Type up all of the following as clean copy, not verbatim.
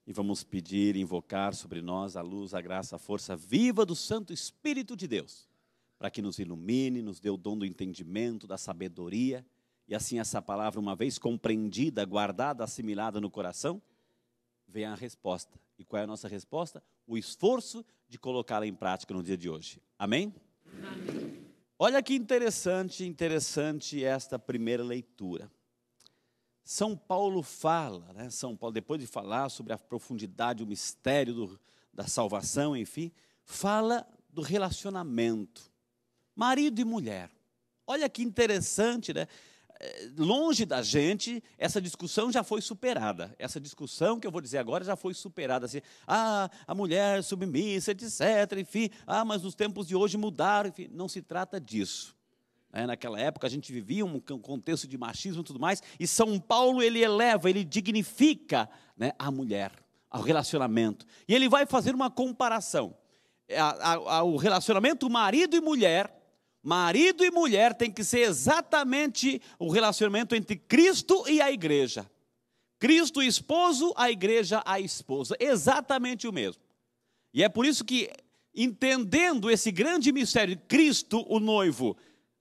E vamos pedir, invocar sobre nós a luz, a graça, a força viva do Santo Espírito de Deus, para que nos ilumine, nos dê o dom do entendimento, da sabedoria, e assim essa palavra, uma vez compreendida, guardada, assimilada no coração, venha a resposta. E qual é a nossa resposta? O esforço de colocá-la em prática no dia de hoje. Amém? Amém. Olha que interessante esta primeira leitura. São Paulo fala, São Paulo, depois de falar sobre a profundidade, o mistério da salvação, enfim, fala do relacionamento, marido e mulher. Olha que interessante, Longe da gente, essa discussão já foi superada. Essa discussão que eu vou dizer agora já foi superada. Assim, a mulher submissa, etc. Enfim, mas nos tempos de hoje mudaram. Enfim, não se trata disso. Naquela época a gente vivia um contexto de machismo e tudo mais. E São Paulo, ele eleva, ele dignifica a mulher, o relacionamento. E ele vai fazer uma comparação. O relacionamento marido e mulher. Marido e mulher tem que ser exatamente o relacionamento entre Cristo e a igreja. Cristo, o esposo, a igreja, a esposa. Exatamente o mesmo. E é por isso que, entendendo esse grande mistério de Cristo, o noivo,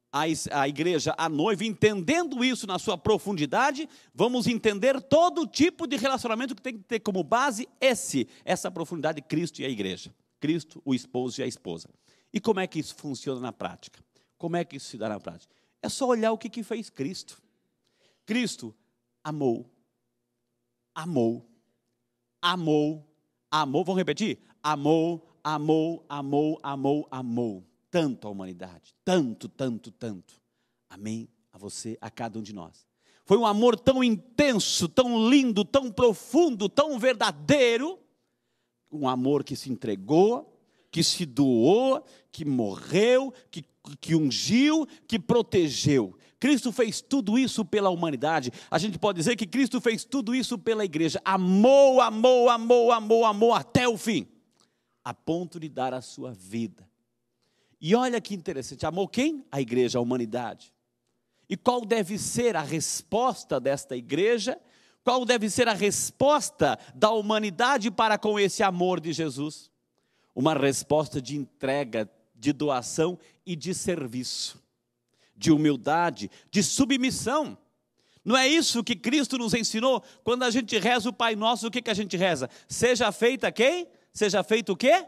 a igreja, a noiva, entendendo isso na sua profundidade, vamos entender todo tipo de relacionamento que tem que ter como base essa profundidade de Cristo e a igreja. Cristo, o esposo e a esposa. E como é que isso funciona na prática? Como é que isso se dá na prática? É só olhar o que fez Cristo. Cristo amou, vamos repetir? Amou tanto a humanidade, tanto. Amém? A você, a cada um de nós. Foi um amor tão intenso, tão lindo, tão profundo, tão verdadeiro, um amor que se entregou, que se doou, que morreu, que ungiu, que protegeu. Cristo fez tudo isso pela humanidade. A gente pode dizer que Cristo fez tudo isso pela igreja. Amou até o fim, a ponto de dar a sua vida. E olha que interessante, amou quem? A igreja, a humanidade. E qual deve ser a resposta desta igreja? Qual deve ser a resposta da humanidade para com esse amor de Jesus? Uma resposta de entrega, de doação e de serviço, de humildade, de submissão. Não é isso que Cristo nos ensinou? Quando a gente reza o Pai Nosso, o que a gente reza? Seja feita quem? Seja feito o quê?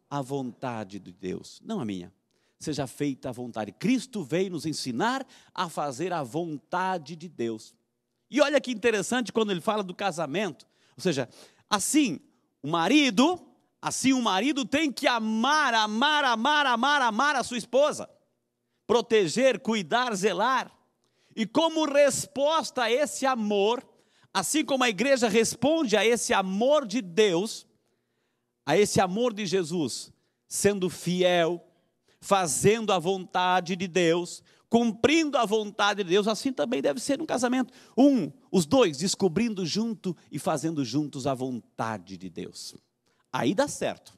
A vontade de Deus, não a minha. Seja feita a vontade. Cristo veio nos ensinar a fazer a vontade de Deus. E olha que interessante quando ele fala do casamento. Ou seja, assim, o marido tem que amar a sua esposa. Proteger, cuidar, zelar. E como resposta a esse amor, assim como a igreja responde a esse amor de Deus, a esse amor de Jesus, sendo fiel, fazendo a vontade de Deus, cumprindo a vontade de Deus, assim também deve ser no casamento. Os dois descobrindo junto e fazendo juntos a vontade de Deus. Aí dá certo.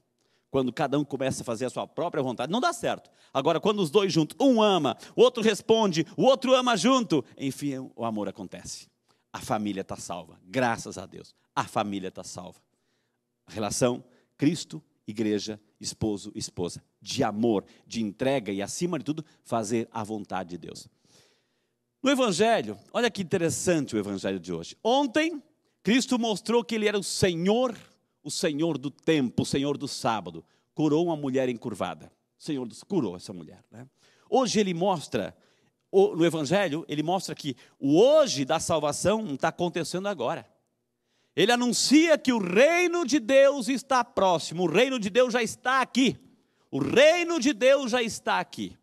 Quando cada um começa a fazer a sua própria vontade, não dá certo. Agora, quando os dois juntos, um ama, o outro responde, o outro ama junto, enfim, o amor acontece. A família está salva, graças a Deus. A família está salva. A relação Cristo, igreja, esposo, esposa. De amor, de entrega e, acima de tudo, fazer a vontade de Deus. No Evangelho, olha que interessante o Evangelho de hoje. Ontem, Cristo mostrou que Ele era o Senhor do tempo, o Senhor do sábado. Curou uma mulher encurvada. O Senhor curou essa mulher. Hoje Ele mostra, no Evangelho, Ele mostra que o hoje da salvação não está acontecendo agora. Ele anuncia que o reino de Deus está próximo, o reino de Deus já está aqui. O reino de Deus já está aqui.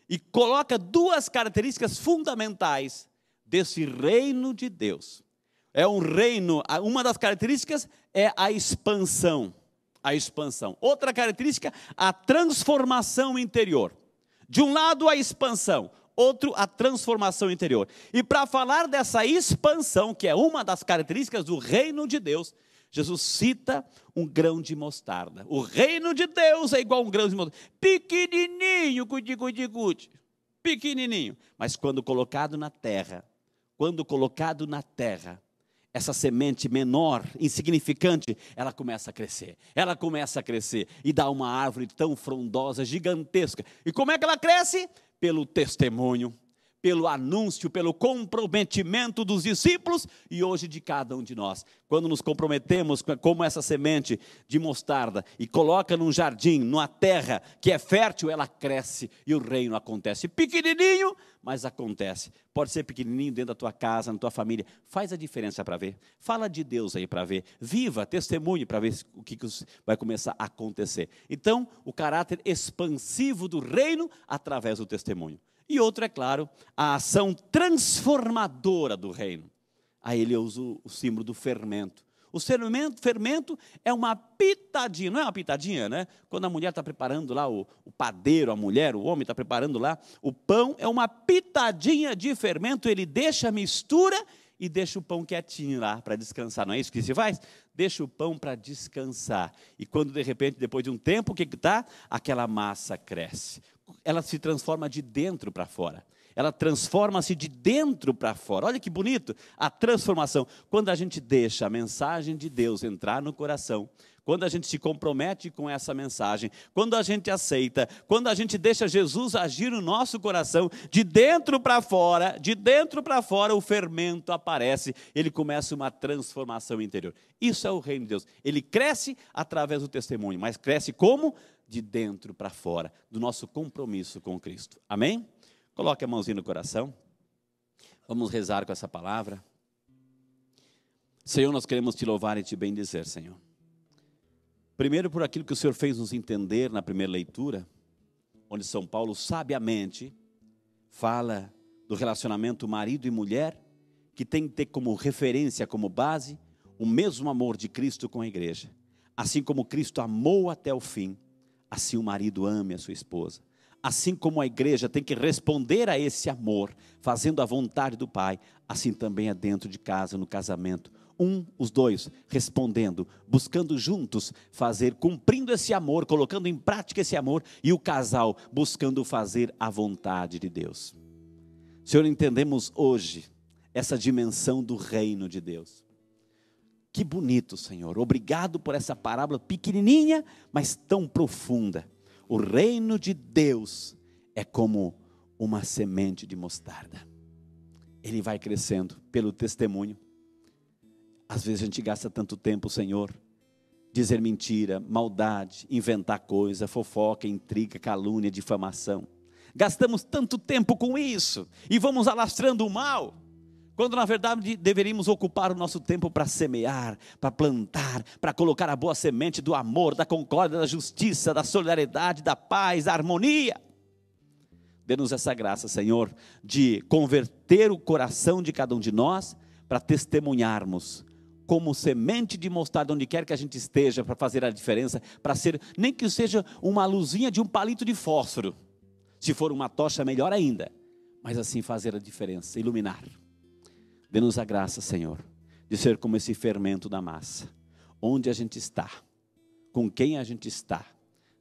E coloca duas características fundamentais desse reino de Deus. É um reino, uma das características é a expansão. A expansão. Outra característica, a transformação interior. De um lado, a expansão. Outro, a transformação interior. E para falar dessa expansão, que é uma das características do reino de Deus, Jesus cita um grão de mostarda. O reino de Deus é igual a um grão de mostarda. Pequenininho, pequenininho. Mas quando colocado na terra, essa semente menor, insignificante, ela começa a crescer. Ela começa a crescer e dá uma árvore tão frondosa, gigantesca. E como é que ela cresce? Pelo testemunho, pelo anúncio, pelo comprometimento dos discípulos e hoje de cada um de nós. Quando nos comprometemos como essa semente de mostarda e coloca num jardim, numa terra que é fértil, ela cresce e o reino acontece. Pequenininho, mas acontece. Pode ser pequenininho dentro da tua casa, na tua família. Faz a diferença para ver. Fala de Deus aí para ver. Viva, testemunhe para ver o que vai começar a acontecer. Então, o caráter expansivo do reino através do testemunho. E outro, é claro, a ação transformadora do reino. Aí ele usa o símbolo do fermento. O fermento é uma pitadinha, não é uma pitadinha, né? Quando a mulher está preparando lá, o padeiro, a mulher, o homem está preparando lá, o pão é uma pitadinha de fermento, ele deixa a mistura e deixa o pão quietinho lá para descansar. Não é isso que se faz? Deixa o pão para descansar. E quando de repente, depois de um tempo, o que está? Aquela massa cresce. Ela se transforma de dentro para fora. Ela transforma-se de dentro para fora. Olha que bonito a transformação. Quando a gente deixa a mensagem de Deus entrar no coração, quando a gente se compromete com essa mensagem, quando a gente aceita, quando a gente deixa Jesus agir no nosso coração, de dentro para fora, o fermento aparece, ele começa uma transformação interior. Isso é o reino de Deus. Ele cresce através do testemunho, mas cresce como? De dentro para fora, do nosso compromisso com Cristo. Amém? Coloque a mãozinha no coração. Vamos rezar com essa palavra. Senhor, nós queremos te louvar e te bendizer, Senhor. Primeiro por aquilo que o Senhor fez nos entender na primeira leitura, onde São Paulo sabiamente fala do relacionamento marido e mulher, que tem que ter como referência, como base, o mesmo amor de Cristo com a igreja. Assim como Cristo amou até o fim, assim o marido ame a sua esposa. Assim como a igreja tem que responder a esse amor, fazendo a vontade do Pai, assim também é dentro de casa, no casamento. Os dois, respondendo, buscando juntos fazer, cumprindo esse amor, colocando em prática esse amor, e o casal buscando fazer a vontade de Deus. Senhor, entendemos hoje essa dimensão do reino de Deus. Que bonito, Senhor. Obrigado por essa parábola pequenininha, mas tão profunda. O reino de Deus é como uma semente de mostarda. Ele vai crescendo pelo testemunho. Às vezes a gente gasta tanto tempo, Senhor, dizer mentira, maldade, inventar coisa, fofoca, intriga, calúnia, difamação. Gastamos tanto tempo com isso e vamos alastrando o mal, quando na verdade deveríamos ocupar o nosso tempo para semear, para plantar, para colocar a boa semente do amor, da concórdia, da justiça, da solidariedade, da paz, da harmonia. Dê-nos essa graça, Senhor, de converter o coração de cada um de nós para testemunharmos como semente de mostarda onde quer que a gente esteja, para fazer a diferença, para ser, nem que seja uma luzinha de um palito de fósforo, se for uma tocha melhor ainda, mas assim fazer a diferença, iluminar. Dê-nos a graça, Senhor, de ser como esse fermento da massa, onde a gente está, com quem a gente está,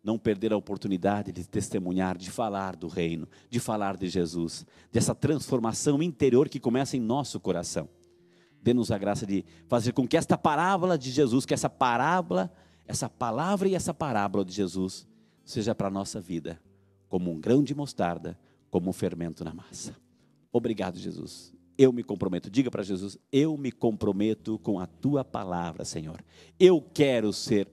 não perder a oportunidade de testemunhar, de falar do reino, de falar de Jesus, dessa transformação interior que começa em nosso coração. Dê-nos a graça de fazer com que esta parábola de Jesus, que essa palavra e essa parábola de Jesus, seja para a nossa vida, como um grão de mostarda, como um fermento na massa. Obrigado, Jesus. Eu me comprometo, diga para Jesus, eu me comprometo com a tua palavra, Senhor. Eu quero ser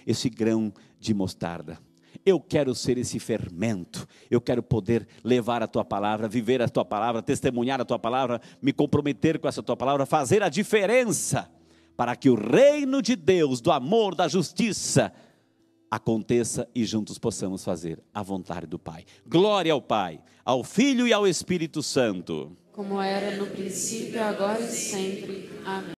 esse grão de mostarda. Eu quero ser esse fermento, eu quero poder levar a tua palavra, viver a tua palavra, testemunhar a tua palavra, me comprometer com essa tua palavra, fazer a diferença, para que o reino de Deus, do amor, da justiça, aconteça e juntos possamos fazer a vontade do Pai. Glória ao Pai, ao Filho e ao Espírito Santo. Como era no princípio, agora e sempre. Amém.